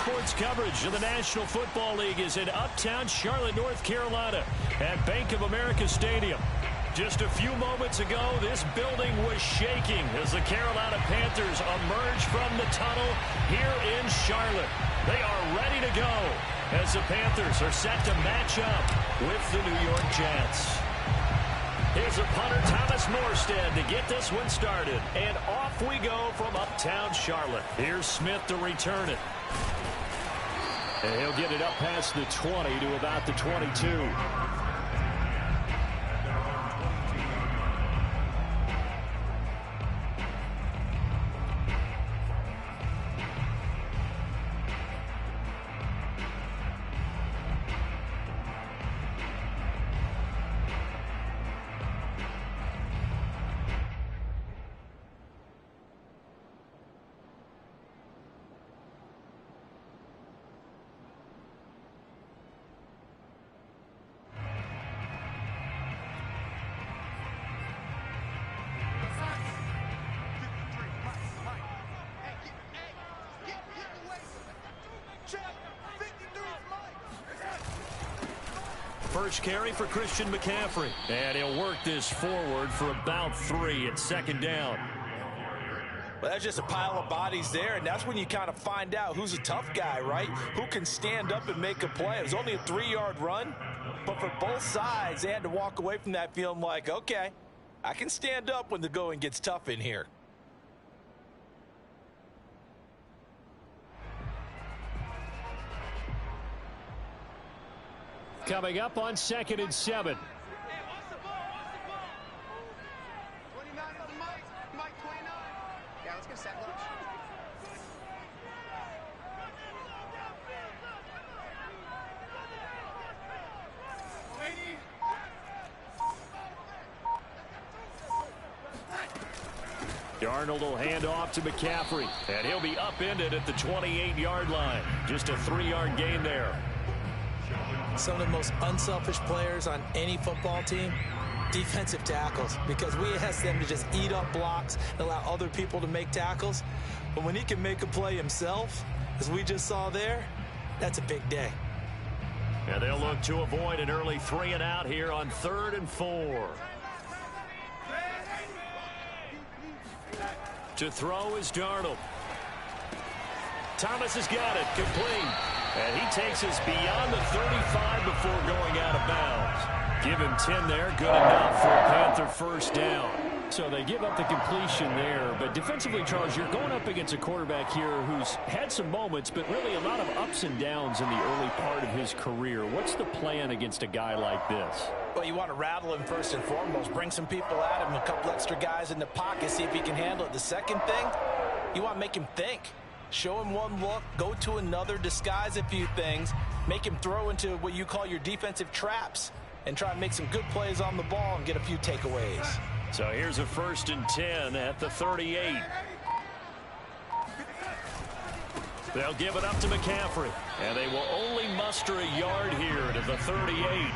sports coverage of the National Football League is in uptown Charlotte, North Carolina at Bank of America Stadium. Just a few moments ago, this building was shaking as the Carolina Panthers emerge from the tunnel here in Charlotte. They are ready to go as the Panthers are set to match up with the New York Jets. Here's a punter, Thomas Morstead, to get this one started. And off we go from uptown Charlotte. Here's Smith to return it. And he'll get it up past the 20 to about the 22. First carry for Christian McCaffrey. And he'll work this forward for about 3 at second down. Well, that's just a pile of bodies there, and that's when you kind of find out who's a tough guy, right? Who can stand up and make a play. It was only a 3-yard run, but for both sides, they had to walk away from that feeling like, okay, I can stand up when the going gets tough in here. Coming up on 2nd and 7. Darnold will hand off to McCaffrey, and he'll be upended at the 28-yard line. Just a 3-yard gain there. Some of the most unselfish players on any football team, defensive tackles, because we ask them to just eat up blocks and allow other people to make tackles. But when he can make a play himself, as we just saw there, that's a big day. And they'll look to avoid an early 3-and-out here on 3rd and 4. To throw is Darnold. Thomas has got it, complete. And he takes us beyond the 35 before going out of bounds. Give him 10 there, good enough for a Panther first down. So they give up the completion there, but defensively, Charles, you're going up against a quarterback here who's had some moments, but really a lot of ups and downs in the early part of his career. What's the plan against a guy like this? Well, you want to rattle him first and foremost. Bring some people at him, a couple extra guys in the pocket, see if he can handle it. The second thing, you want to make him think. Show him one look, go to another, disguise a few things, make him throw into what you call your defensive traps, and try and make some good plays on the ball and get a few takeaways. So here's a 1st and 10 at the 38. They'll give it up to McCaffrey, and they will only muster a yard here to the 38.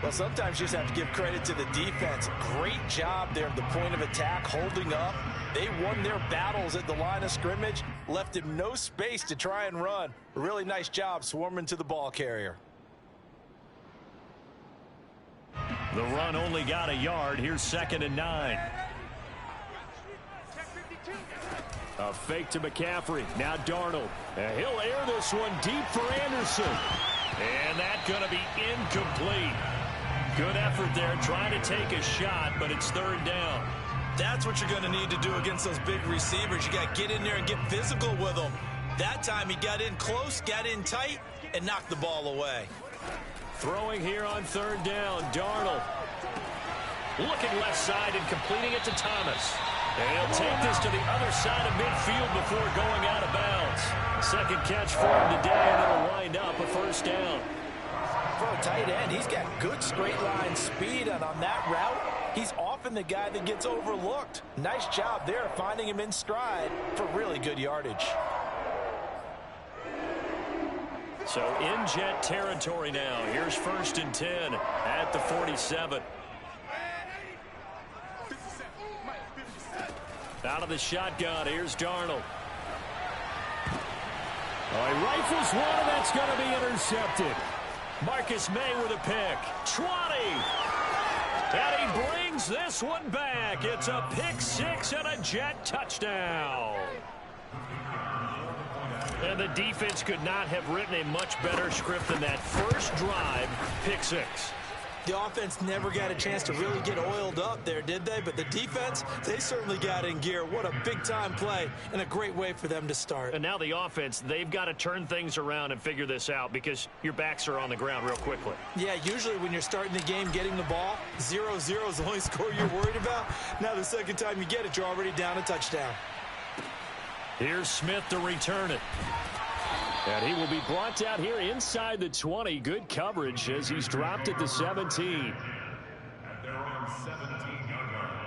Well, sometimes you just have to give credit to the defense. Great job there at the point of attack, holding up. They won their battles at the line of scrimmage, left him no space to try and run. A really nice job swarming to the ball carrier. The run only got a yard. Here's 2nd and 9. A fake to McCaffrey. Now Darnold. And he'll air this one deep for Anderson. And that's going to be incomplete. Good effort there trying to take a shot, but it's 3rd down. That's what you're going to need to do against those big receivers. You got to get in there and get physical with them. That time he got in close, got in tight, and knocked the ball away. Throwing here on 3rd down, Darnold. Looking left side and completing it to Thomas. And he'll take this to the other side of midfield before going out of bounds. Second catch for him today, and it'll wind up a 1st down. For a tight end, he's got good straight line speed, and on that route, he's often the guy that gets overlooked. Nice job there finding him in stride for really good yardage. So in Jet territory now. Here's 1st and 10 at the 47. Out of the shotgun, here's Darnold. Oh, he rifles one, and that's going to be intercepted. Marcus May with a pick. 20. And he brings this one back. It's a pick six and a Jet touchdown. And the defense could not have written a much better script than that first drive, pick six. The offense never got a chance to really get oiled up there, did they? But the defense, they certainly got in gear. What a big-time play and a great way for them to start. And now the offense, they've got to turn things around and figure this out because your backs are on the ground real quickly. Yeah, usually when you're starting the game getting the ball, 0-0 is the only score you're worried about. Now the second time you get it, you're already down a touchdown. Here's Smith to return it. And he will be brought down here inside the 20. Good coverage as he's dropped at the 17. At their own 17-yard line.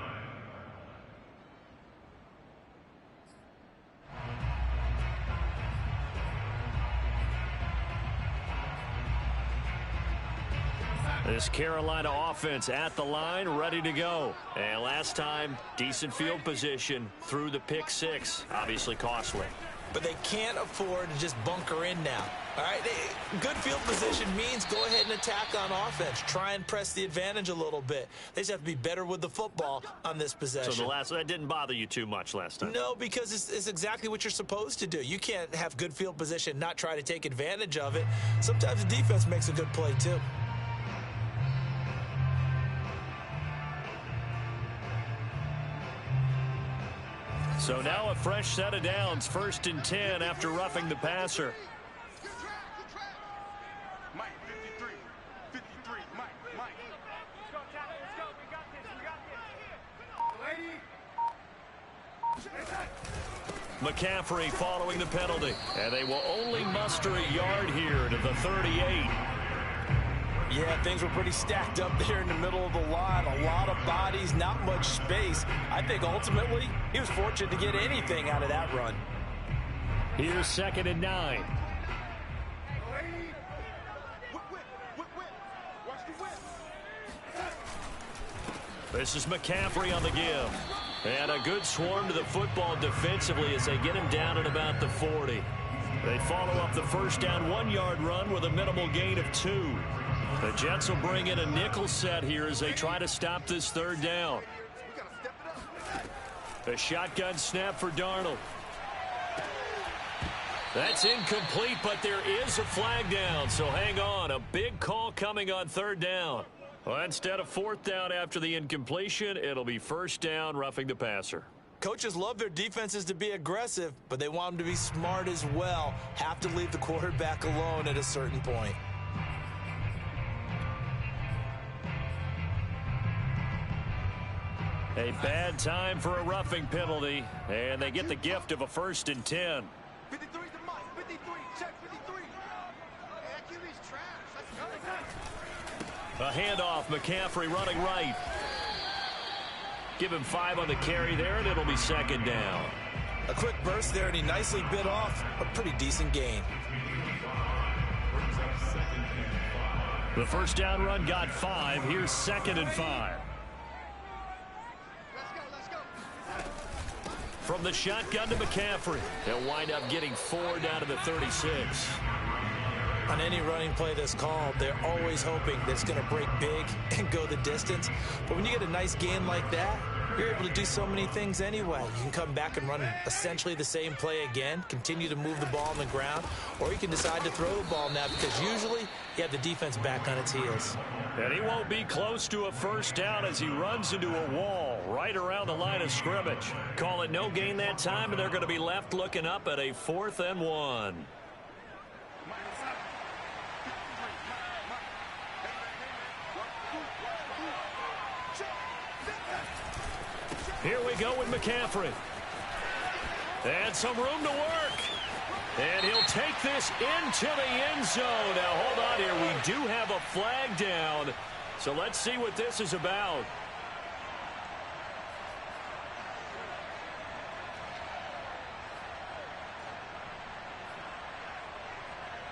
This Carolina offense at the line, ready to go. And last time, decent field position through the pick six. Obviously costly. But they can't afford to just bunker in now. All right, good field position means go ahead and attack on offense. Try and press the advantage a little bit. They just have to be better with the football on this possession. So that didn't bother you too much last time? No, because it's exactly what you're supposed to do. You can't have good field position, not try to take advantage of it. Sometimes the defense makes a good play too. So now a fresh set of downs, 1st and 10 after roughing the passer. Mike, 53. 53. Mike. Let's go, Tyler. Let's go. We got this. McCaffrey following the penalty. And they will only muster a yard here to the 38. Yeah, things were pretty stacked up there in the middle of the line. A lot of bodies, not much space. I think ultimately he was fortunate to get anything out of that run. Here's 2nd and 9. This is McCaffrey on the give. And a good swarm to the football defensively as they get him down at about the 40. They follow up the first down 1-yard run with a minimal gain of 2. The Jets will bring in a nickel set here as they try to stop this 3rd down. A shotgun snap for Darnold. That's incomplete, but there is a flag down, so hang on. A big call coming on 3rd down. Well, instead of 4th down after the incompletion, it'll be 1st down, roughing the passer. Coaches love their defenses to be aggressive, but they want them to be smart as well. Have to leave the quarterback alone at a certain point. A bad time for a roughing penalty, and they get the gift of a 1st and 10. 53 to Mike. 53. Check 53. Hey, that QB's trash. A handoff, McCaffrey running right. Give him 5 on the carry there, and it'll be 2nd down. A quick burst there, and he nicely bit off a pretty decent gain. The 1st down run got 5. Here's 2nd and 5. From the shotgun to McCaffrey. They'll wind up getting 4 down to the 36. On any running play that's called, they're always hoping that it's going to break big and go the distance. But when you get a nice gain like that, you're able to do so many things anyway. You can come back and run essentially the same play again, continue to move the ball on the ground, or you can decide to throw the ball now because usually you have the defense back on its heels. And he won't be close to a 1st down as he runs into a wall right around the line of scrimmage. Call it no gain that time, and they're going to be left looking up at a 4th and 1. Here we go with McCaffrey. And some room to work. And he'll take this into the end zone. Now, hold on here. We do have a flag down. So let's see what this is about.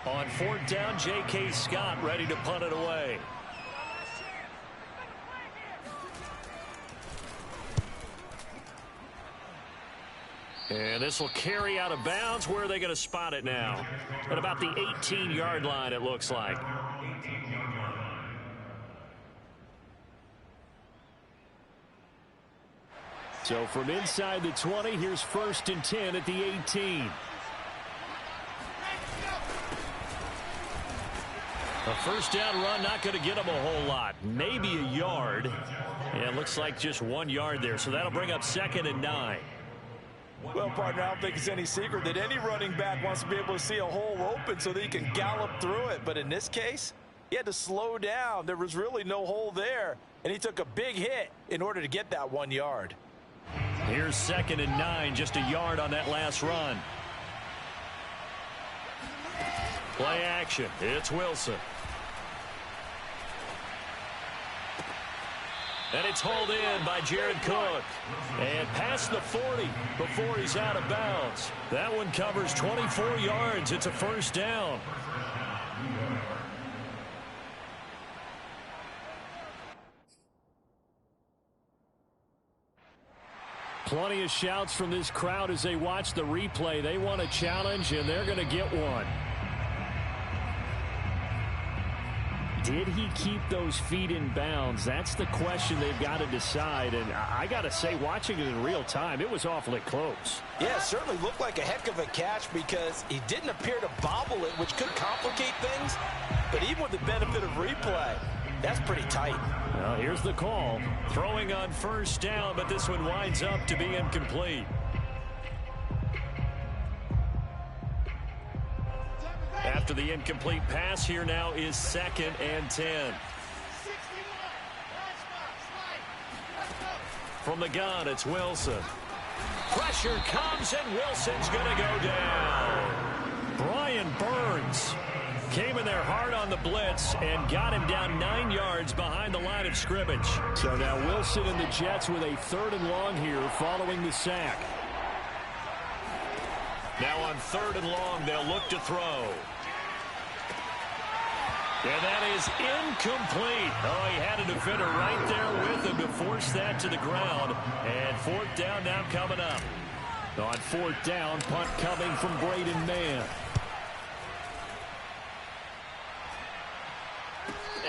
On 4th down, J.K. Scott ready to punt it away. And this will carry out of bounds. Where are they going to spot it now? At about the 18-yard line, it looks like. So from inside the 20, here's 1st and 10 at the 18. A first down run, not going to get them a whole lot. Maybe a yard. And it looks like just 1 yard there. So that'll bring up 2nd and 9. Well, partner, I don't think it's any secret that any running back wants to be able to see a hole open so that he can gallop through it. But in this case, he had to slow down. There was really no hole there. And he took a big hit in order to get that 1 yard. Here's 2nd and 9, just a yard on that last run. Play action. It's Wilson. And it's hauled in by Jared Cook. And past the 40 before he's out of bounds. That one covers 24 yards. It's a first down. Plenty of shouts from this crowd as they watch the replay. They want a challenge, and they're going to get one. Did he keep those feet in bounds? That's the question they've got to decide. And I got to say, watching it in real time, it was awfully close. Yeah, it certainly looked like a heck of a catch because he didn't appear to bobble it, which could complicate things. But even with the benefit of replay, that's pretty tight. Well, here's the call. Throwing on first down, but this one winds up to be incomplete. After the incomplete pass, here now is 2nd and 10. From the gun, it's Wilson. Pressure comes, and Wilson's going to go down. Brian Burns came in there hard on the blitz and got him down 9 yards behind the line of scrimmage. So now Wilson and the Jets with a 3rd and long here following the sack. Now on 3rd and long, they'll look to throw. And that is incomplete. Oh, he had a defender right there with him to force that to the ground. And 4th down now coming up. On 4th down, punt coming from Braden Mann.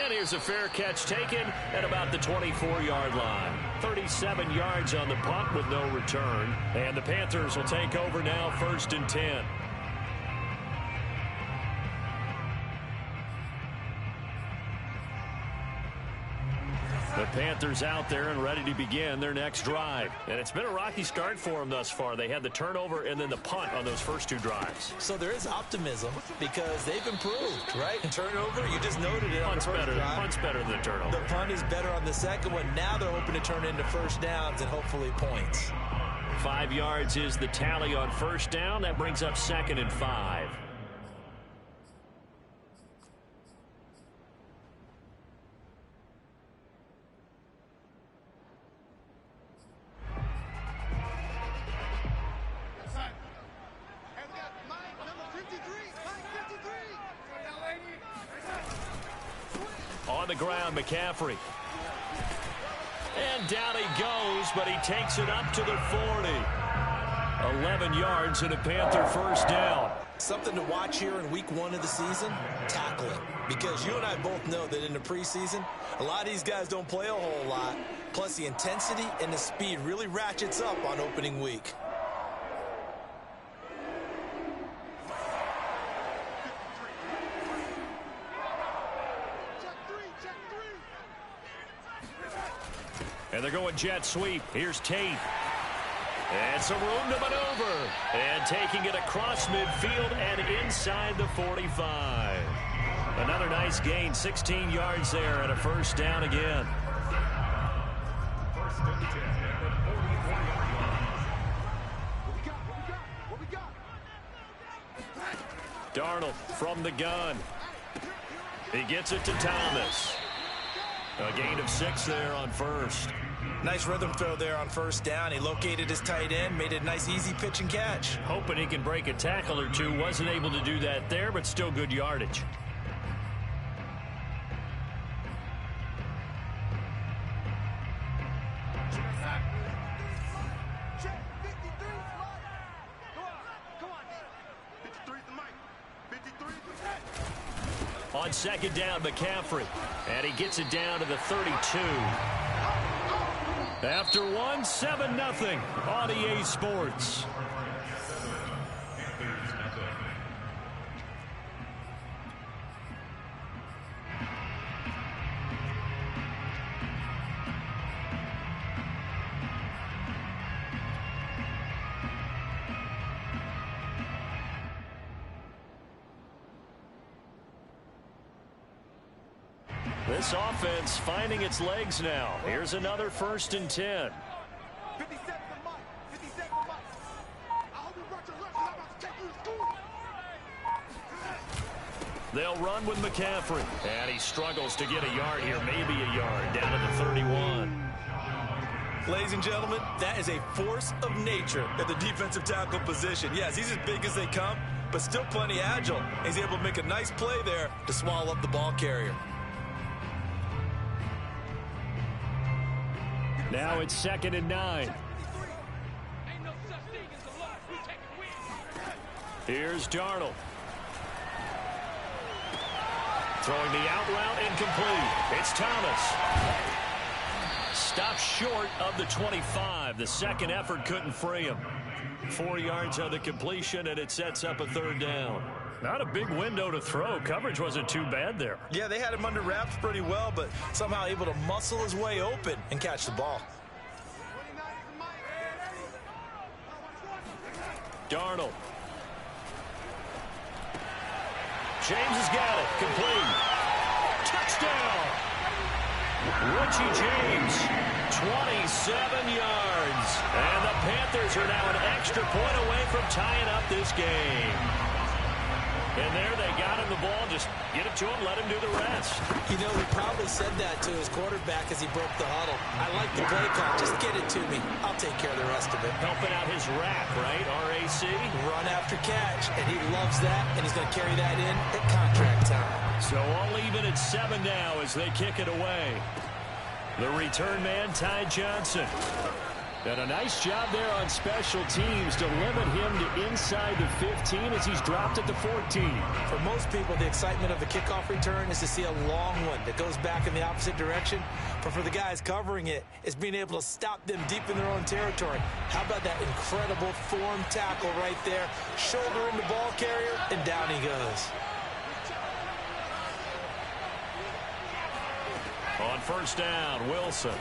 And here's a fair catch taken at about the 24-yard line. 37 yards on the punt with no return. And the Panthers will take over now, 1st and 10. The Panthers out there and ready to begin their next drive. And it's been a rocky start for them thus far. They had the turnover and then the punt on those first 2 drives. So there is optimism because they've improved, right? Turnover, you just noted it on the first drive. Punt's better than the turnover. The punt is better on the second one. Now they're hoping to turn it into first downs and hopefully points. 5 yards is the tally on first down. That brings up 2nd and 5. On the ground, McCaffrey. And down he goes, but he takes it up to the 40. 11 yards and a Panther first down. Something to watch here in week 1 of the season, tackling. Because you and I both know that in the preseason, a lot of these guys don't play a whole lot. Plus the intensity and the speed really ratchets up on opening week. And they're going jet sweep. Here's Tate. And some room to maneuver. And taking it across midfield and inside the 45. Another nice gain, 16 yards there and a first down again. Darnold from the gun. He gets it to Thomas. A gain of 6 there on first. Nice rhythm throw there on first down. He located his tight end, made it a nice easy pitch and catch. Hoping he can break a tackle or two. Wasn't able to do that there, but still good yardage. On second down, McCaffrey. And he gets it down to the 32. After 1, 7-0 on EA Sports. This offense finding its legs now. Here's another 1st and 10. 57 to Mike. 57 to Mike. I hope you brought your lunch. I'm about to take you to school. They'll run with McCaffrey. And he struggles to get a yard here. Maybe a yard down to the 31. Ladies and gentlemen, that is a force of nature at the defensive tackle position. Yes, he's as big as they come, but still plenty agile. He's able to make a nice play there to swallow up the ball carrier. Now it's 2nd and 9. Here's Darnold. Throwing the out route incomplete. It's Thomas. Stopped short of the 25. The second effort couldn't free him. 4 yards on the completion, and it sets up a 3rd down. Not a big window to throw. Coverage wasn't too bad there. Yeah, they had him under wraps pretty well, but somehow able to muscle his way open and catch the ball. Darnold. James has got it. Complete. Touchdown. Richie James, 27 yards. And the Panthers are now an extra point away from tying up this game. And there they got him the ball. Just get it to him, let him do the rest. You know, he probably said that to his quarterback as he broke the huddle. I like the play call. Just get it to me. I'll take care of the rest of it. Helping out his rack, right? RAC. Run after catch, and he loves that, and he's going to carry that in at contract time. So all even at 7 now as they kick it away. The return man, Ty Johnson. And a nice job there on special teams to limit him to inside the 15 as he's dropped at the 14. For most people, the excitement of the kickoff return is to see a long one that goes back in the opposite direction. But for the guys covering it, it's being able to stop them deep in their own territory. How about that incredible form tackle right there? Shoulder in the ball carrier, and down he goes. On 1st down, Wilson.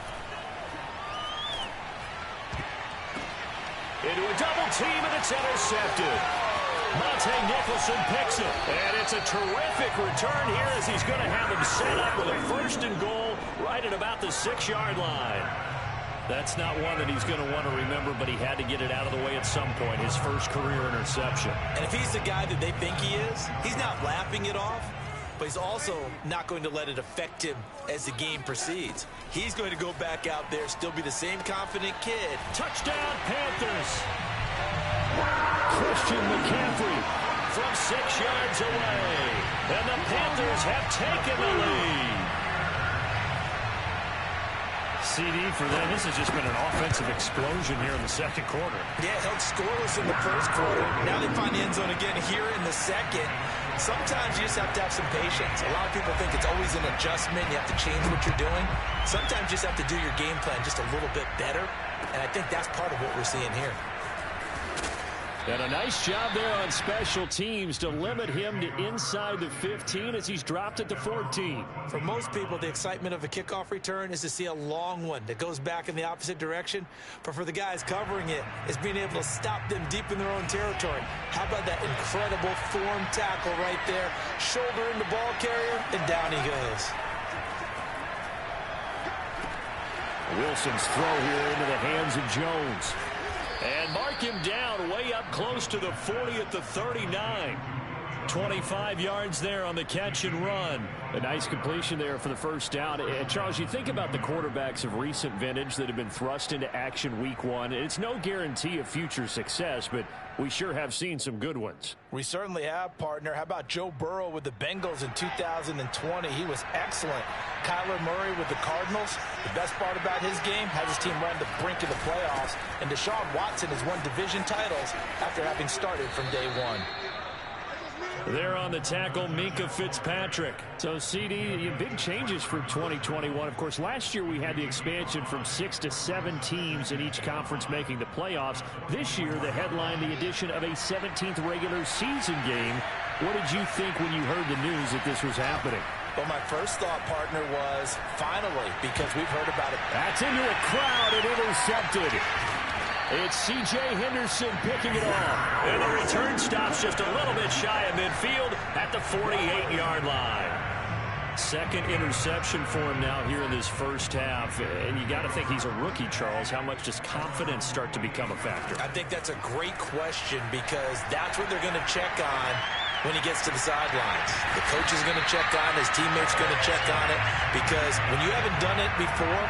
Into a double team, and it's intercepted. Monte Nicholson picks it. And it's a terrific return here as he's going to have him set up with a 1st and goal right at about the 6-yard line. That's not one that he's going to want to remember, but he had to get it out of the way at some point, his first career interception. And if he's the guy that they think he is, he's not laughing it off, but he's also not going to let it affect him as the game proceeds. He's going to go back out there, still be the same confident kid. Touchdown, Panthers. Christian McCaffrey from 6 yards away. And the Panthers have taken the lead. CD for them. This has just been an offensive explosion here in the 2nd quarter. Yeah, held scoreless in the 1st quarter. Now they find the end zone again here in the 2nd. Sometimes you just have to have some patience. A lot of people think it's always an adjustment. You have to change what you're doing. Sometimes you just have to do your game plan just a little bit better. And I think that's part of what we're seeing here. And a nice job there on special teams to limit him to inside the 15 as he's dropped at the 14. For most people, the excitement of a kickoff return is to see a long one that goes back in the opposite direction. But for the guys covering it, is being able to stop them deep in their own territory. How about that incredible form tackle right there? Shoulder in the ball carrier, and down he goes. Wilson's throw here into the hands of Jones. And mark him down way up close to the 40 at the 39. 25 yards there on the catch and run. A nice completion there for the 1st down. And Charles, you think about the quarterbacks of recent vintage that have been thrust into action week 1. It's no guarantee of future success, but we sure have seen some good ones. We certainly have, partner. How about Joe Burrow with the Bengals in 2020? He was excellent. Kyler Murray with the Cardinals. The best part about his game, has his team run the brink of the playoffs. And Deshaun Watson has won division titles after having started from day 1. There on the tackle, Minkah Fitzpatrick. So, CD, big changes for 2021. Of course, last year we had the expansion from 6 to 7 teams in each conference making the playoffs. This year, the headline, the addition of a 17th regular season game. What did you think when you heard the news that this was happening? Well, my first thought, partner, was finally, because we've heard about it. That's into a crowd and intercepted. It's C.J. Henderson picking it off. And the return stops just a little bit shy of midfield at the 48-yard line. Second interception for him now here in this first half. And you got to think he's a rookie, Charles. How much does confidence start to become a factor? I think that's a great question because that's what they're going to check on when he gets to the sidelines. The coach is going to check on it. His teammates are going to check on it because when you haven't done it before,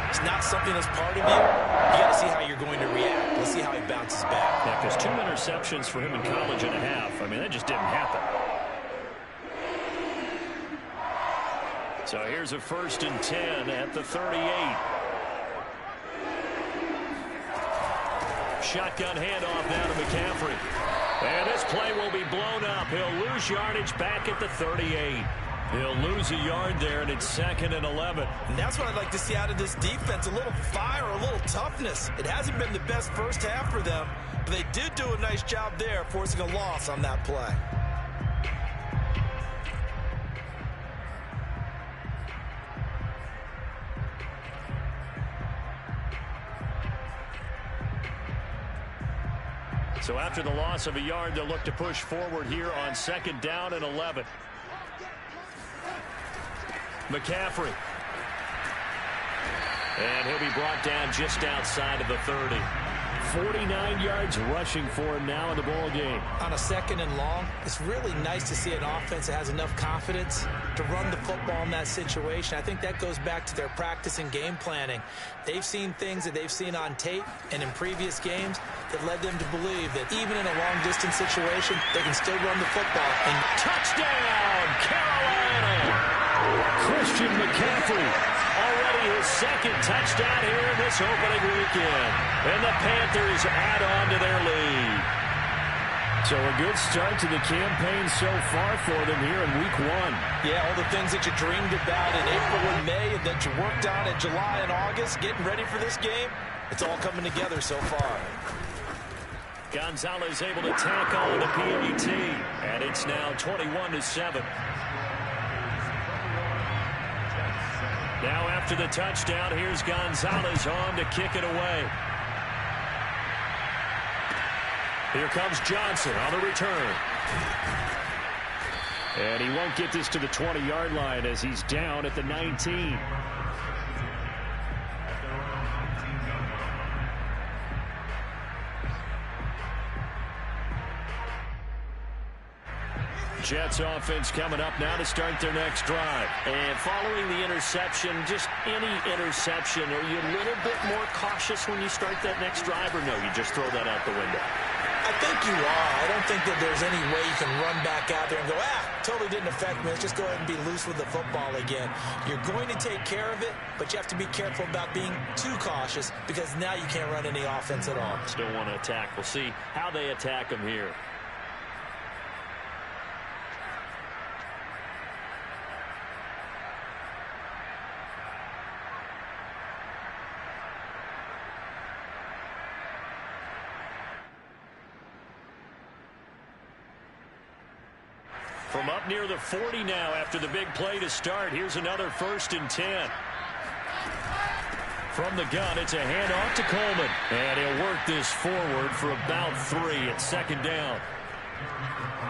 it's not something that's part of you. You got to see how you're going to react. Let's see how he bounces back. Yeah, because 2 interceptions for him in college and a half. I mean, that just didn't happen. So here's a 1st and 10 at the 38. Shotgun handoff now to McCaffrey. And this play will be blown up. He'll lose yardage back at the 38. He'll lose a yard there, and it's 2nd and 11. And that's what I'd like to see out of this defense, a little fire, a little toughness. It hasn't been the best first half for them, but they did do a nice job there forcing a loss on that play. So after the loss of a yard, they'll look to push forward here on 2nd down and 11. McCaffrey. And he'll be brought down just outside of the 30. 49 yards rushing for him now in the ball game. On a 2nd and long, it's really nice to see an offense that has enough confidence to run the football in that situation. I think that goes back to their practice and game planning. They've seen things that they've seen on tape and in previous games that led them to believe that even in a long-distance situation, they can still run the football. And touchdown, Carolina! Christian McCaffrey, already his 2nd touchdown here in this opening weekend. And the Panthers add on to their lead. So a good start to the campaign so far for them here in week 1. Yeah, all the things that you dreamed about in April and May and that you worked on in July and August, getting ready for this game, it's all coming together so far. Gonzalez able to tackle the PAT, and it's now 21-7. Now after the touchdown, here's Gonzalez on to kick it away. Here comes Johnson on the return. And he won't get this to the 20-yard line as he's down at the 19. Jets offense coming up now to start their next drive. And following the interception, just any interception, are you a little bit more cautious when you start that next drive, or no, you just throw that out the window? I think you are. I don't think that there's any way you can run back out there and go, totally didn't affect me. Let's just go ahead and be loose with the football again. You're going to take care of it, but you have to be careful about being too cautious because now you can't run any offense at all. Still want to attack. We'll see how they attack him here. From up near the 40 now after the big play to start. Here's another 1st and 10. From the gun, it's a handoff to Coleman. And he'll work this forward for about 3 at 2nd down.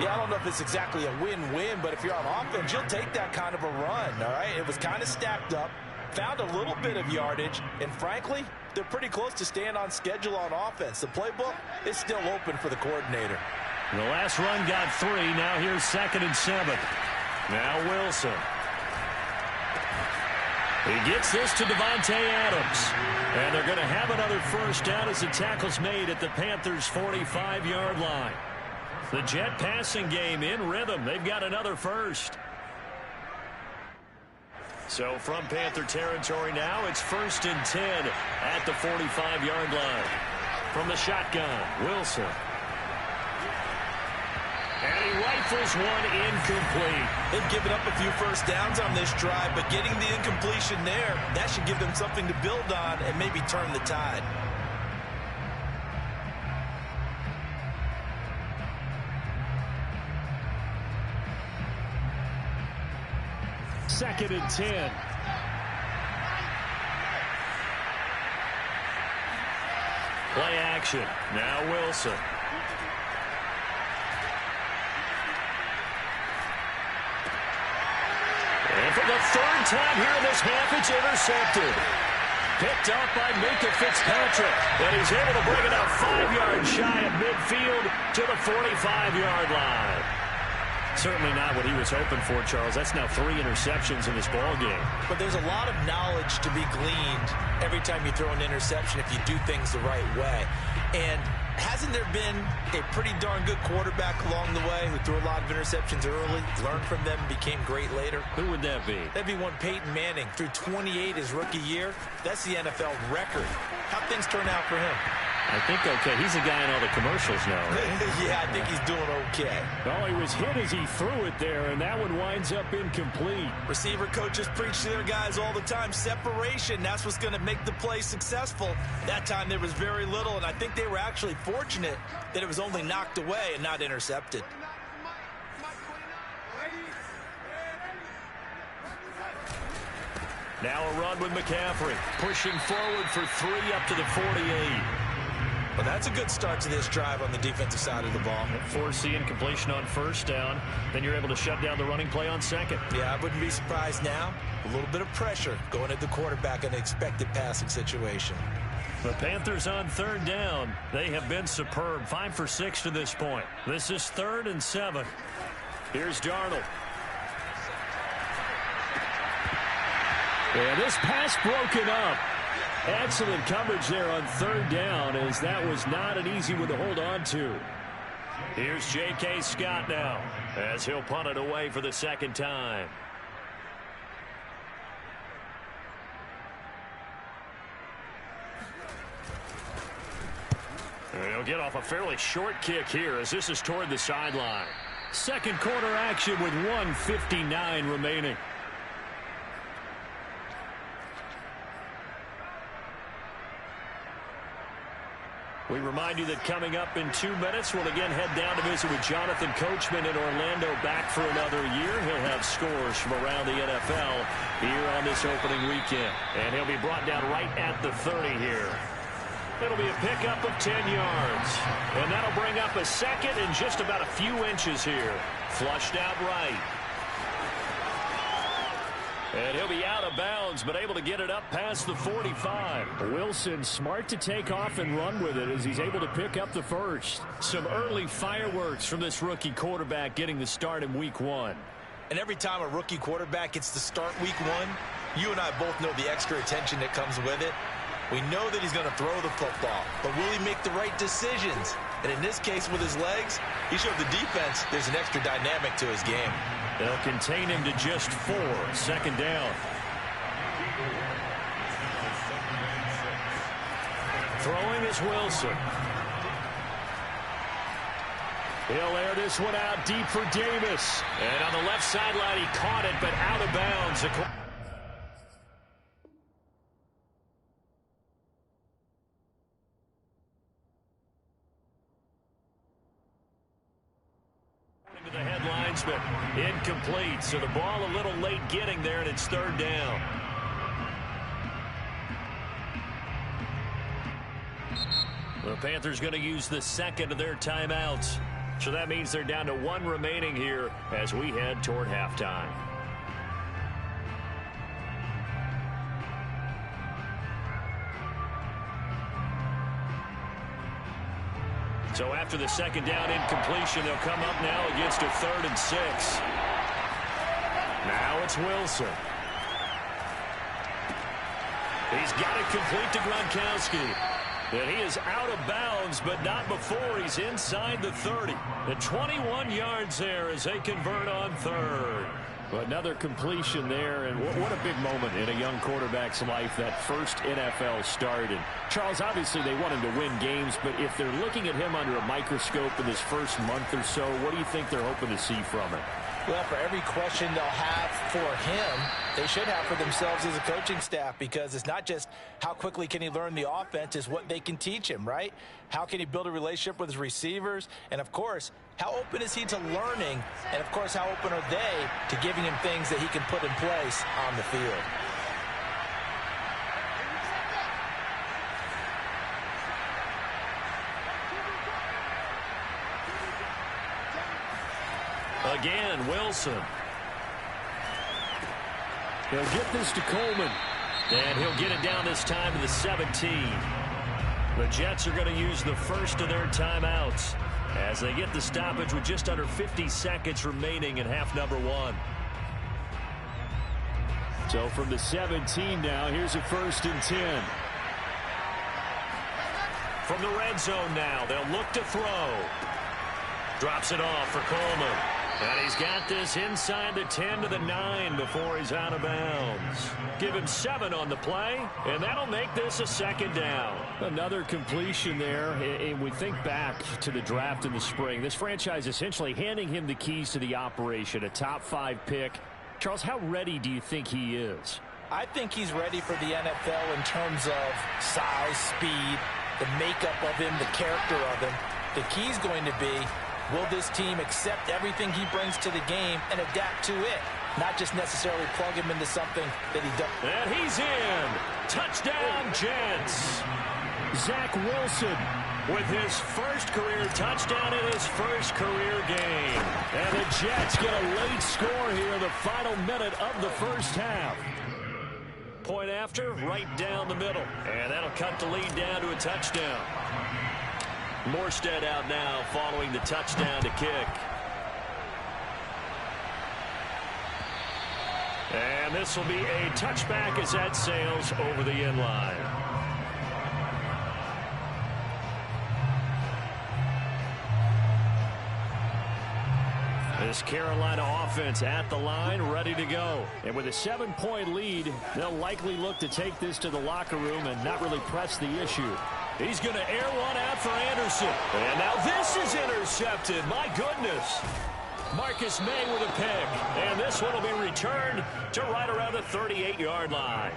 Yeah, I don't know if it's exactly a win-win, but if you're on offense, you'll take that kind of a run, all right? It was kind of stacked up, found a little bit of yardage, and frankly, they're pretty close to staying on schedule on offense. The playbook is still open for the coordinator. The last run got 3. Now here's 2nd and 7. Now Wilson. He gets this to Devontae Adams. And they're going to have another 1st down as the tackle's made at the Panthers' 45-yard line. The Jet passing game in rhythm. They've got another 1st. So from Panther territory now, it's 1st and 10 at the 45-yard line. From the shotgun, Wilson. And he rifles rifles one incomplete. They've given up a few first downs on this drive, but getting the incompletion there, that should give them something to build on and maybe turn the tide. Second and 10. Play action. Now Wilson. And for the third time here in this half, it's intercepted. Picked up by Minkah Fitzpatrick. And he's able to bring it out 5 yards shy of midfield to the 45-yard line. Certainly not what he was hoping for, Charles. That's now 3 interceptions in this ball game. But there's a lot of knowledge to be gleaned every time you throw an interception if you do things the right way. And hasn't there been a pretty darn good quarterback along the way who threw a lot of interceptions early, learned from them, and became great later? Who would that be? That'd be one Peyton Manning. Threw 28 his rookie year. That's the NFL record. How'd things turn out for him? I think okay. He's a guy in all the commercials now, right? Yeah, I think he's doing okay. Oh, he was hit as he threw it there, and that one winds up incomplete. Receiver coaches preach to their guys all the time. Separation, that's what's going to make the play successful. That time there was very little, and I think they were actually fortunate that it was only knocked away and not intercepted. Now a run with McCaffrey, pushing forward for 3 up to the 48. Well, that's a good start to this drive on the defensive side of the ball. Force the incompletion on first down. Then you're able to shut down the running play on second. Yeah, I wouldn't be surprised now. A little bit of pressure going at the quarterback in an expected passing situation. The Panthers on third down. They have been superb. 5 for 6 to this point. This is 3rd and 7. Here's Darnold. And this pass broken up. Excellent coverage there on third down, as that was not an easy one to hold on to. Here's J.K. Scott now, as he'll punt it away for the second time. And he'll get off a fairly short kick here, as this is toward the sideline. Second quarter action with 1:59 remaining. We remind you that coming up in 2 minutes, we'll again head down to visit with Jonathan Coachman in Orlando, back for another year. He'll have scores from around the NFL here on this opening weekend. And he'll be brought down right at the 30 here. It'll be a pickup of 10 yards. And that'll bring up a second and just about a few inches here. Flushed out right. And he'll be out of bounds, but able to get it up past the 45. Wilson smart to take off and run with it as he's able to pick up the first. Some early fireworks from this rookie quarterback getting the start in week 1. And every time a rookie quarterback gets to start week 1, you and I both know the extra attention that comes with it. We know that he's going to throw the football, but will he make the right decisions? And in this case, with his legs, he showed the defense there's an extra dynamic to his game. They'll contain him to just 4. Second down. Throwing is Wilson. He'll air this one out deep for Davis. And on the left sideline, he caught it, but out of bounds. The headlines, but incomplete. So the ball a little late getting there, and it's third down. The Panthers going to use the second of their timeouts. So that means they're down to 1 remaining here as we head toward halftime. So after the second down incompletion, they'll come up now against a 3rd and 6. Now it's Wilson. He's got it complete to Gronkowski. And he is out of bounds, but not before he's inside the 30. The 21 yards there as they convert on 3rd. Another completion there, and what a big moment in a young quarterback's life, that first NFL start. And Charles, obviously they want him to win games, but if they're looking at him under a microscope in this first month or so, what do you think they're hoping to see from him? Well, for every question they'll have for him, they should have for themselves as a coaching staff, because it's not just how quickly can he learn the offense, it's what they can teach him, right? How can he build a relationship with his receivers? And, of course, how open is he to learning? And, of course, how open are they to giving him things that he can put in place on the field? Again, Wilson. He'll get this to Coleman. And he'll get it down this time to the 17. The Jets are going to use the first of their timeouts as they get the stoppage with just under 50 seconds remaining in half number 1. So from the 17 now, here's a 1st and 10. From the red zone now, they'll look to throw. Drops it off for Coleman. And he's got this inside the 10 to the 9 before he's out of bounds. Give him 7 on the play, and that'll make this a 2nd down. Another completion there, and we think back to the draft in the spring. This franchise essentially handing him the keys to the operation, a top 5 pick. Charles, how ready do you think he is? I think he's ready for the NFL in terms of size, speed, the makeup of him, the character of him. The key's going to be, will this team accept everything he brings to the game and adapt to it? Not just necessarily plug him into something that he doesn't. And he's in. Touchdown, Jets. Zach Wilson with his first career touchdown in his first career game. And the Jets get a late score here in the final minute of the first half. Point after, right down the middle. And that'll cut the lead down to a touchdown. Morstead out now following the touchdown to kick. And this will be a touchback as that sails over the end line. This Carolina offense at the line, ready to go. And with a 7-point lead, they'll likely look to take this to the locker room and not really press the issue. He's going to air one out for Anderson. And now this is intercepted. My goodness. Marcus May with a pick. And this one will be returned to right around the 38-yard line.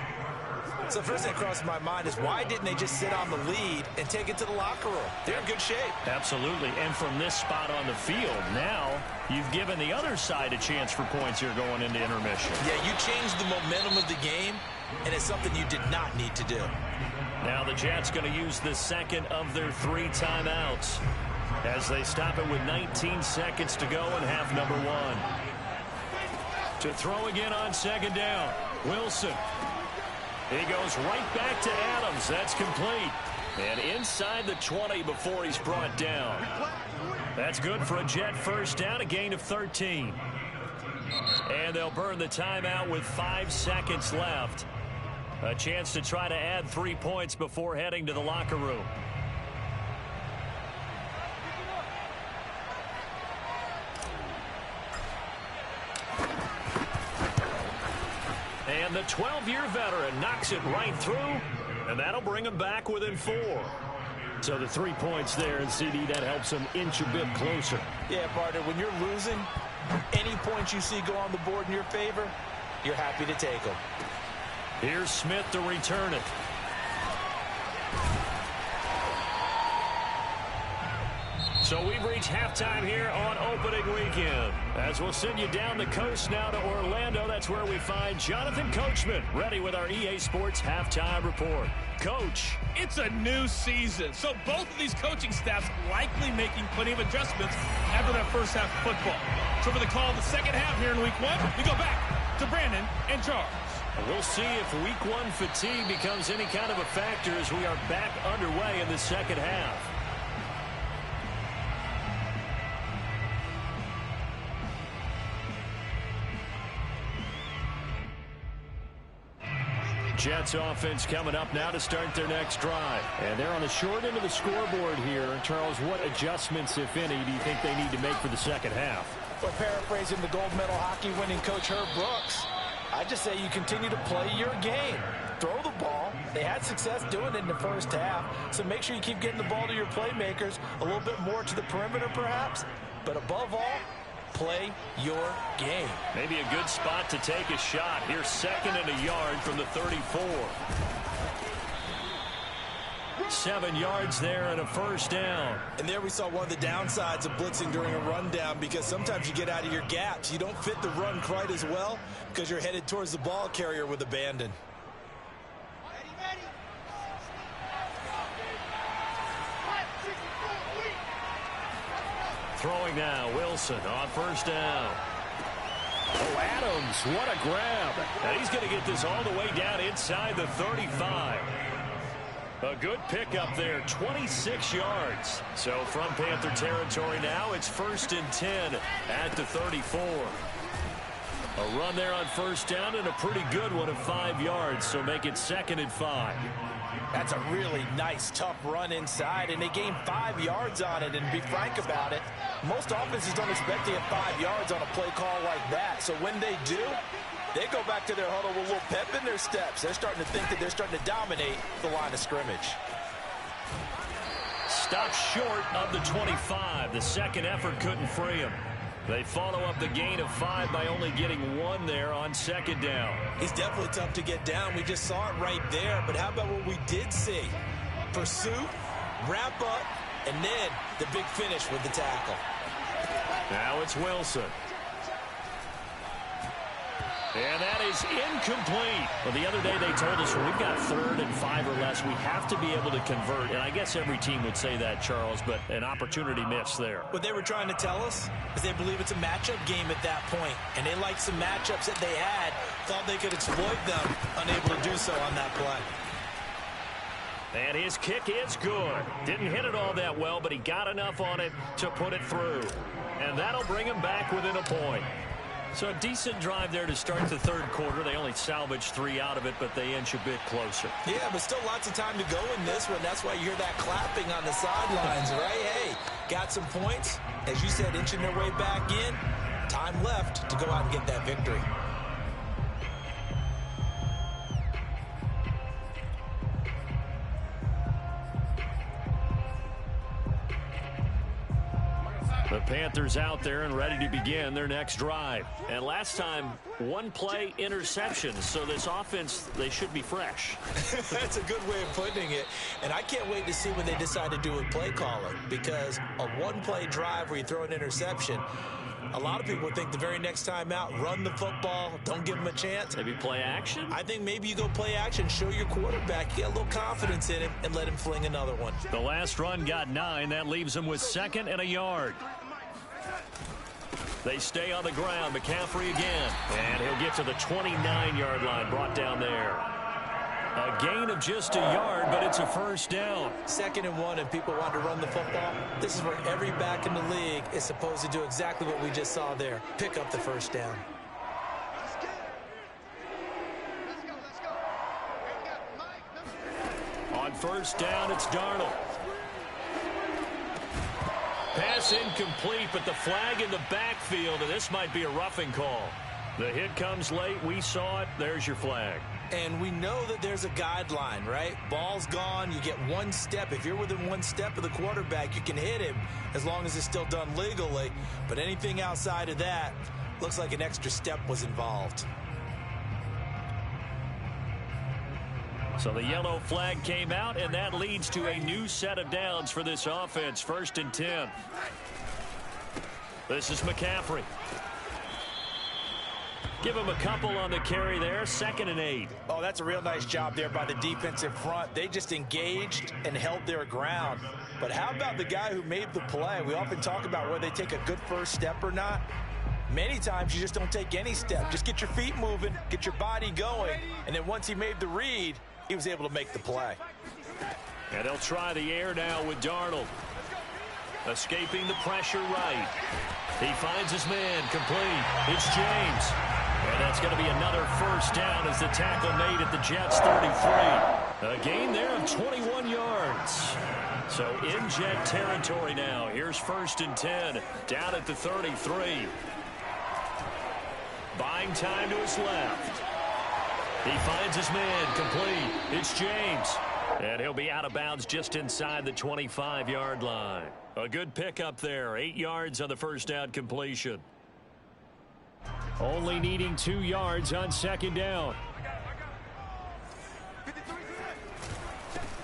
So first thing that crosses my mind is, why didn't they just sit on the lead and take it to the locker room? They're in good shape. Absolutely. And from this spot on the field, now you've given the other side a chance for points here going into intermission. Yeah, you changed the momentum of the game, and it's something you did not need to do. Now the Jets going to use the second of their 3 timeouts as they stop it with 19 seconds to go in half number 1. To throw again on 2nd down, Wilson. He goes right back to Adams. That's complete. And inside the 20 before he's brought down. That's good for a Jet 1st down, a gain of 13. And they'll burn the timeout with 5 seconds left. A chance to try to add 3 points before heading to the locker room. And the 12-year veteran knocks it right through, and that'll bring him back within 4. So the 3 points there, and CD, that helps him inch a bit closer. Yeah, partner, when you're losing, any points you see go on the board in your favor, you're happy to take them. Here's Smith to return it. So we've reached halftime here on opening weekend. As we'll send you down the coast now to Orlando, that's where we find Jonathan Coachman, ready with our EA Sports halftime report. Coach. It's a new season, so both of these coaching staffs likely making plenty of adjustments after that first half of football. So for the call of the second half here in week 1, we go back to Brandon and Charles. We'll see if week 1 fatigue becomes any kind of a factor as we are back underway in the second half. Jets offense coming up now to start their next drive. And they're on the short end of the scoreboard here. Charles, what adjustments, if any, do you think they need to make for the second half? Or paraphrasing the gold medal hockey winning coach Herb Brooks, I just say you continue to play your game. Throw the ball. They had success doing it in the first half, so make sure you keep getting the ball to your playmakers, a little bit more to the perimeter perhaps, but above all, play your game. Maybe a good spot to take a shot. Here's 2nd and a yard from the 34. 7 yards there and a first down. And there we saw one of the downsides of blitzing during a rundown, because sometimes you get out of your gaps. You don't fit the run quite as well because you're headed towards the ball carrier with abandon. Throwing now, Wilson on first down. Oh, Adams, what a grab. And he's going to get this all the way down inside the 35. A good pickup there, 26 yards. So from Panther territory now, it's 1st and 10 at the 34. A run there on first down and a pretty good one of 5 yards, so make it 2nd and 5. That's a really nice, tough run inside, and they gained 5 yards on it. And to be frank about it, most offenses don't expect to get 5 yards on a play call like that. So when they do, they go back to their huddle with a little pep in their steps. They're starting to think that they're starting to dominate the line of scrimmage. Stopped short of the 25. The second effort couldn't free him. They follow up the gain of 5 by only getting 1 there on 2nd down. He's definitely tough to get down. We just saw it right there. But how about what we did see? Pursuit, wrap up, and then the big finish with the tackle. Now it's Wilson. And that is incomplete. Well, the other day they told us when we've got 3rd and 5 or less, we have to be able to convert. And I guess every team would say that, Charles, but an opportunity missed there. What they were trying to tell us is they believe it's a matchup game at that point. And they liked some matchups that they had, thought they could exploit them, unable to do so on that play. And his kick is good. Didn't hit it all that well, but he got enough on it to put it through. And that'll bring him back within a point. So a decent drive there to start the 3rd quarter. They only salvaged 3 out of it, but they inch a bit closer. Yeah, but still lots of time to go in this one. That's why you hear that clapping on the sidelines, right? Hey, got some points. As you said, inching their way back in. Time left to go out and get that victory. The Panthers out there and ready to begin their next drive. And last time, 1 play interceptions. So this offense, they should be fresh. That's a good way of putting it. And I can't wait to see when they decide to do with play calling. Because a 1-play drive where you throw an interception, a lot of people think the very next time out, run the football, don't give them a chance. Maybe play action? I think maybe you go play action, show your quarterback, get a little confidence in him, and let him fling another one. The last run got 9. That leaves him with 2nd and a yard. They stay on the ground. McCaffrey again. And he'll get to the 29-yard line, brought down there. A gain of just a yard, but it's a first down. 2nd and 1, and people want to run the football. This is where every back in the league is supposed to do exactly what we just saw there. Pick up the first down. On first down, it's Darnold. Pass incomplete, but the flag in the backfield, and this might be a roughing call. The hit comes late. We saw it. There's your flag. And we know that there's a guideline, right? Ball's gone. You get 1 step. If you're within 1 step of the quarterback, you can hit him as long as it's still done legally. But anything outside of that, looks like an extra step was involved. So the yellow flag came out, and that leads to a new set of downs for this offense. 1st and 10. This is McCaffrey. Give him a couple on the carry there. 2nd and 8. Oh, that's a real nice job there by the defensive front. They just engaged and held their ground. But how about the guy who made the play? We often talk about whether they take a good first step or not. Many times you just don't take any step. Just get your feet moving, get your body going, and then once he made the read, he was able to make the play. And they'll try the air now with Darnold. Escaping the pressure right. He finds his man complete. It's James. And that's going to be another first down as the tackle made at the Jets' 33. A gain there of 21 yards. So in Jet territory now. Here's 1st and 10. Down at the 33. Buying time to his left. He finds his man complete. It's James. And he'll be out of bounds just inside the 25-yard line. A good pickup there. 8 yards on the first down completion. Only needing 2 yards on 2nd down.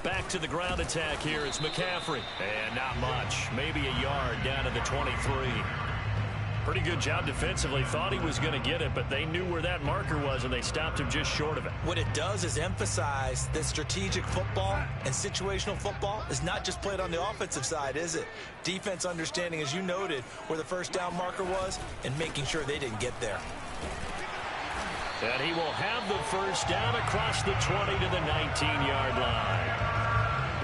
Back to the ground attack here. It's McCaffrey. And not much. Maybe a yard down to the 23. Pretty good job defensively. Thought he was going to get it, but they knew where that marker was, and they stopped him just short of it. What it does is emphasize that strategic football and situational football is not just played on the offensive side, is it? Defense understanding, as you noted, where the first down marker was and making sure they didn't get there. And he will have the first down across the 20 to the 19-yard line.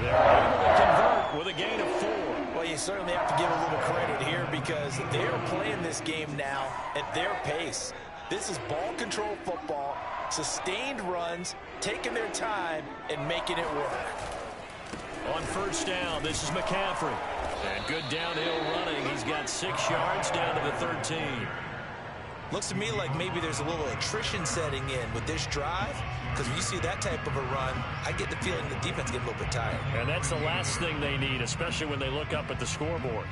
They're able to convert with a gain of 4. Well, you certainly have to give a little credit here because they're playing this game now at their pace. This is ball control football, sustained runs, taking their time, and making it work. On first down, this is McCaffrey. And good downhill running. He's got 6 yards down to the 13. Looks to me like maybe there's a little attrition setting in with this drive, because when you see that type of a run, I get the feeling the defense gets a little bit tired. And that's the last thing they need, especially when they look up at the scoreboard.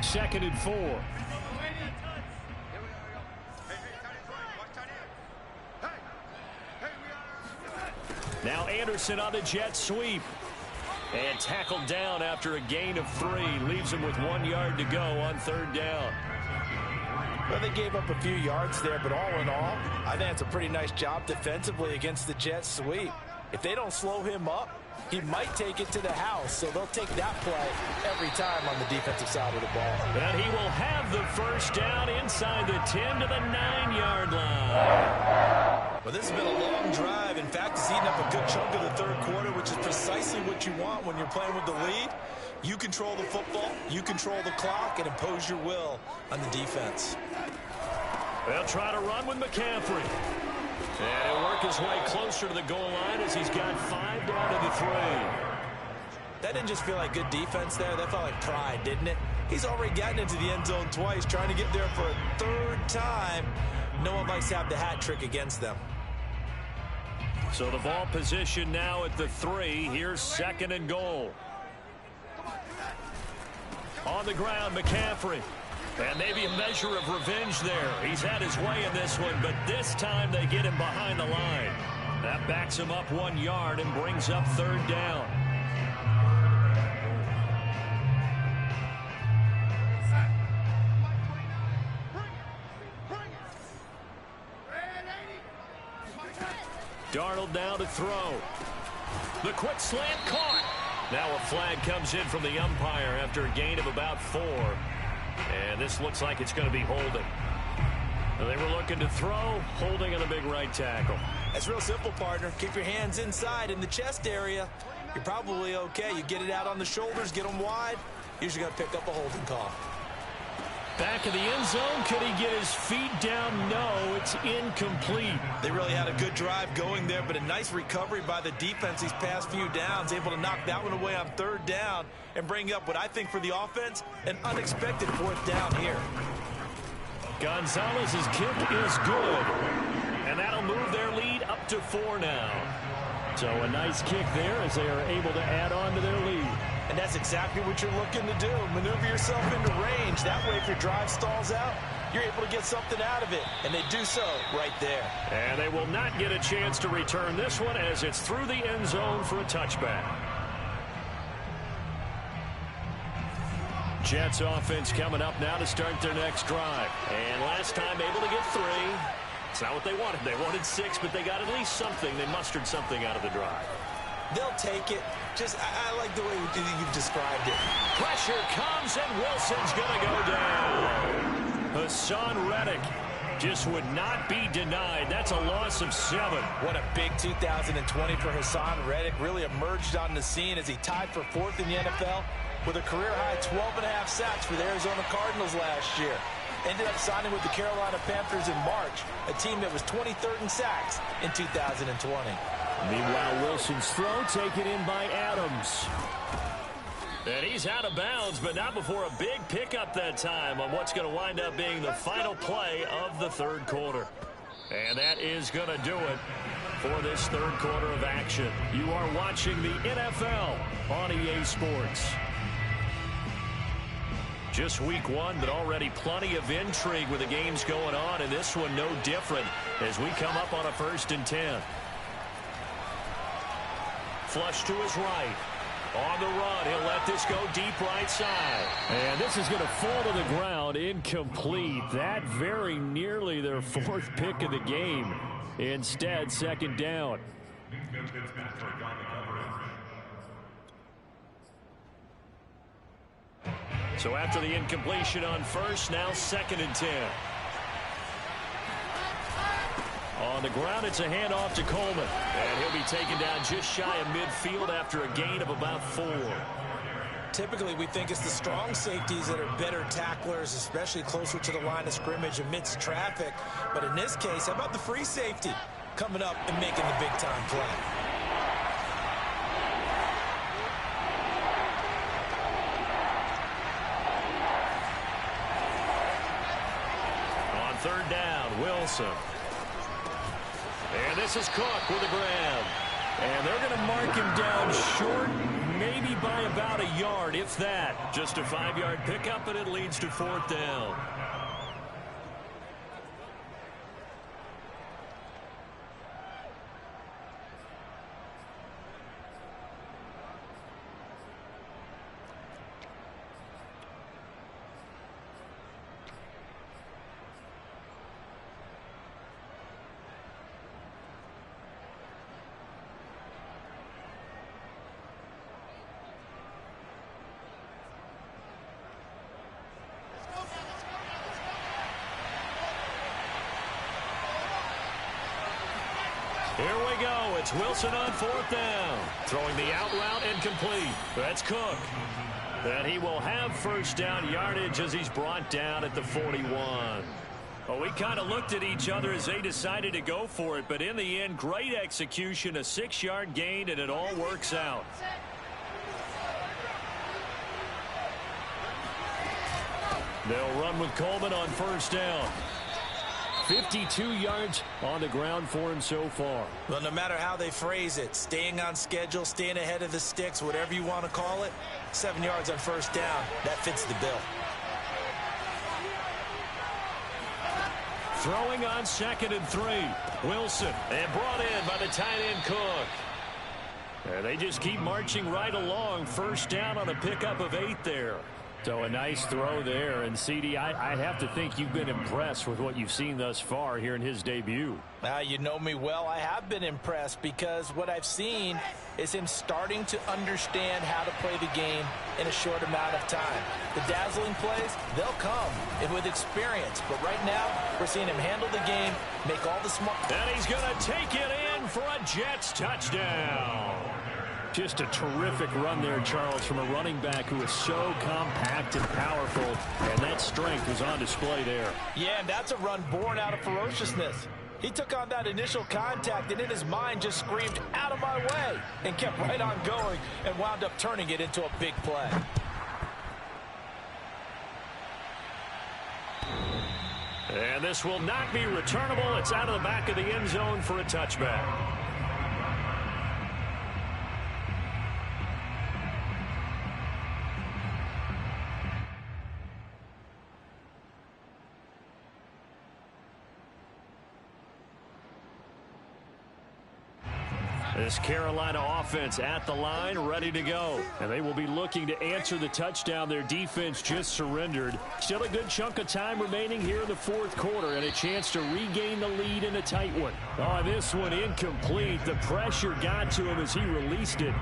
Second and 4. Now Anderson on the jet sweep. And tackled down after a gain of 3. Leaves him with 1 yard to go on 3rd down. Well, they gave up a few yards there, but all in all, I think it's a pretty nice job defensively against the jet sweep. If they don't slow him up, he might take it to the house, so they'll take that play every time on the defensive side of the ball. And he will have the first down inside the 10 to the 9-yard line. Well, this has been a long drive. In fact, it's eaten up a good chunk of the 3rd quarter, which is precisely what you want when you're playing with the lead. You control the football, you control the clock, and impose your will on the defense. They'll try to run with McCaffrey. And he'll work his way closer to the goal line as he's got 5 down to the 3. That didn't just feel like good defense there. That felt like pride, didn't it? He's already gotten into the end zone twice, trying to get there for a 3rd time. No one likes to have the hat trick against them. So the ball position now at the 3. Here's 2nd and goal. On the ground, McCaffrey. And maybe a measure of revenge there. He's had his way in this one, but this time they get him behind the line. That backs him up 1 yard and brings up 3rd down. Darnold now to throw. The quick slant caught. Now a flag comes in from the umpire after a gain of about 4. And this looks like it's going to be holding. They were looking to throw, holding on the big right tackle. That's real simple, partner. Keep your hands inside in the chest area. You're probably okay. You get it out on the shoulders, get them wide. Usually got to pick up a holding call. Back of the end zone. Could he get his feet down? No, it's incomplete. They really had a good drive going there, but a nice recovery by the defense these past few downs, able to knock that one away on 3rd down and bring up what I think for the offense, an unexpected 4th down here. Gonzalez's kick is good, and that'll move their lead up to 4 now. So a nice kick there as they are able to add on to their lead. And that's exactly what you're looking to do. Maneuver yourself into range. That way, if your drive stalls out, you're able to get something out of it. And they do so right there. And they will not get a chance to return this one as it's through the end zone for a touchback. Jets offense coming up now to start their next drive. And last time able to get 3. It's not what they wanted. They wanted 6, but they got at least something. They mustered something out of the drive. They'll take it. I like the way you've described it. Pressure comes, and Wilson's going to go down. Hassan Reddick just would not be denied. That's a loss of 7. What a big 2020 for Hassan Reddick. Really emerged on the scene as he tied for 4th in the NFL with a career-high 12.5 sacks for the Arizona Cardinals last year. Ended up signing with the Carolina Panthers in March, a team that was 23rd in sacks in 2020. Meanwhile, Wilson's throw taken in by Adams. And he's out of bounds, but not before a big pickup that time on what's going to wind up being the final play of the third quarter. And that is going to do it for this third quarter of action. You are watching the NFL on EA Sports. Just week one, but already plenty of intrigue with the games going on, and this one no different as we come up on a 1st and 10. Flush to his right. On the run, he'll let this go deep right side. And this is going to fall to the ground, incomplete. That very nearly their 4th pick of the game. Instead, 2nd down. So after the incompletion on 1st, now 2nd and 10. On the ground, it's a handoff to Coleman. And he'll be taken down just shy of midfield after a gain of about 4. Typically, we think it's the strong safeties that are better tacklers, especially closer to the line of scrimmage amidst traffic. But in this case, how about the free safety coming up and making the big-time play? On 3rd down, Wilson. And this is Cook with a grab. And they're going to mark him down short, maybe by about a yard, if that. Just a 5-yard pickup, and it leads to 4th down. Here we go. It's Wilson on 4th down. Throwing the out route incomplete. That's Cook. And he will have 1st down yardage as he's brought down at the 41. Well, we kind of looked at each other as they decided to go for it. But in the end, great execution, a 6-yard gain, and it all works out. They'll run with Coleman on 1st down. 52 yards on the ground for him so far. Well, no matter how they phrase it, staying on schedule, staying ahead of the sticks, whatever you want to call it, 7 yards on 1st down, that fits the bill. Throwing on 2nd and 3. Wilson, and brought in by the tight end Cook. And they just keep marching right along. 1st down on a pickup of 8 there. So a nice throw there. And, CD, I have to think you've been impressed with what you've seen thus far here in his debut. You know me well. I have been impressed because what I've seen is him starting to understand how to play the game in a short amount of time. The dazzling plays, they'll come and with experience. But right now, we're seeing him handle the game, make all the smart... And he's going to take it in for a Jets touchdown. Just a terrific run there, Charles, from a running back who is so compact and powerful, and that strength was on display there. Yeah, and that's a run born out of ferociousness. He took on that initial contact and in his mind just screamed, "Out of my way," and kept right on going and wound up turning it into a big play. And this will not be returnable. It's out of the back of the end zone for a touchback. This Carolina offense at the line, ready to go. And they will be looking to answer the touchdown their defense just surrendered. Still a good chunk of time remaining here in the 4th quarter and a chance to regain the lead in a tight one. Oh, this one incomplete. The pressure got to him as he released it.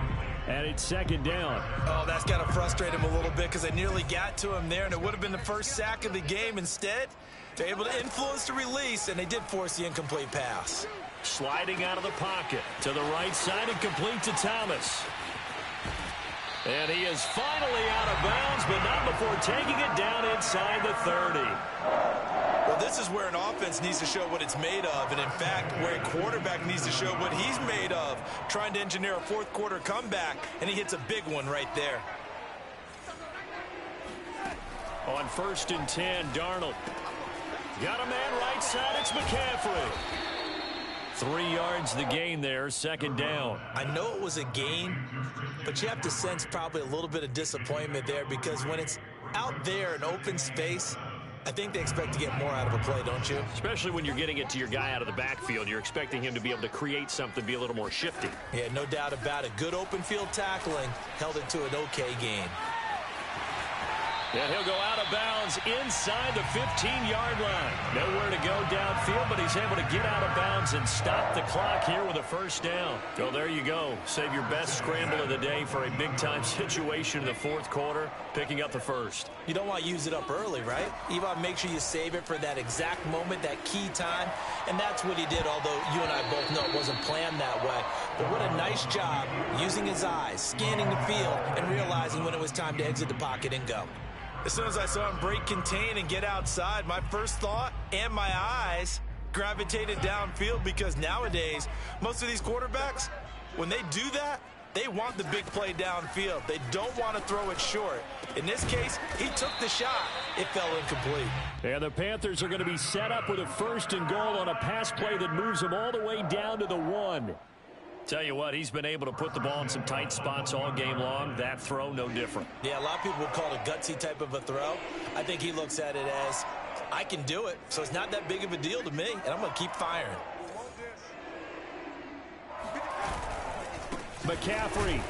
And it's 2nd down. Oh, that's got to frustrate him a little bit because they nearly got to him there, and it would have been the first sack of the game. Instead, they're able to influence the release, and they did force the incomplete pass. Sliding out of the pocket to the right side and complete to Thomas. And he is finally out of bounds, but not before taking it down inside the 30. Well, this is where an offense needs to show what it's made of, and in fact, where a quarterback needs to show what he's made of, trying to engineer a fourth-quarter comeback, and he hits a big one right there. On 1st and 10, Darnold. Got a man right side, it's McCaffrey. 3 yards the gain there, 2nd down. I know it was a gain, but you have to sense probably a little bit of disappointment there because when it's out there in open space, I think they expect to get more out of a play, don't you? Especially when you're getting it to your guy out of the backfield. You're expecting him to be able to create something, be a little more shifty. Yeah, no doubt about it. Good open field tackling held it to an okay gain. And he'll go out of bounds inside the 15-yard line. Nowhere to go downfield, but he's able to get out of bounds and stop the clock here with a 1st down. Well, there you go. Save your best scramble of the day for a big-time situation in the 4th quarter, picking up the 1st. You don't want to use it up early, right? You want to make sure you save it for that exact moment, that key time, and that's what he did, although you and I both know it wasn't planned that way. But what a nice job using his eyes, scanning the field, and realizing when it was time to exit the pocket and go. As soon as I saw him break contain and get outside, my first thought and my eyes gravitated downfield because nowadays, most of these quarterbacks, when they do that, they want the big play downfield. They don't want to throw it short. In this case, he took the shot. It fell incomplete. And the Panthers are going to be set up with a 1st and goal on a pass play that moves them all the way down to the 1. Tell you what, he's been able to put the ball in some tight spots all game long. That throw, no different. Yeah, a lot of people would call it a gutsy type of a throw. I think he looks at it as, I can do it, so it's not that big of a deal to me, and I'm going to keep firing. McCaffrey.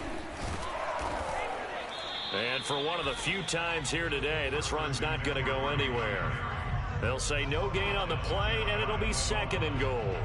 And for one of the few times here today, this run's not going to go anywhere. They'll say no gain on the play, and it'll be 2nd and goal.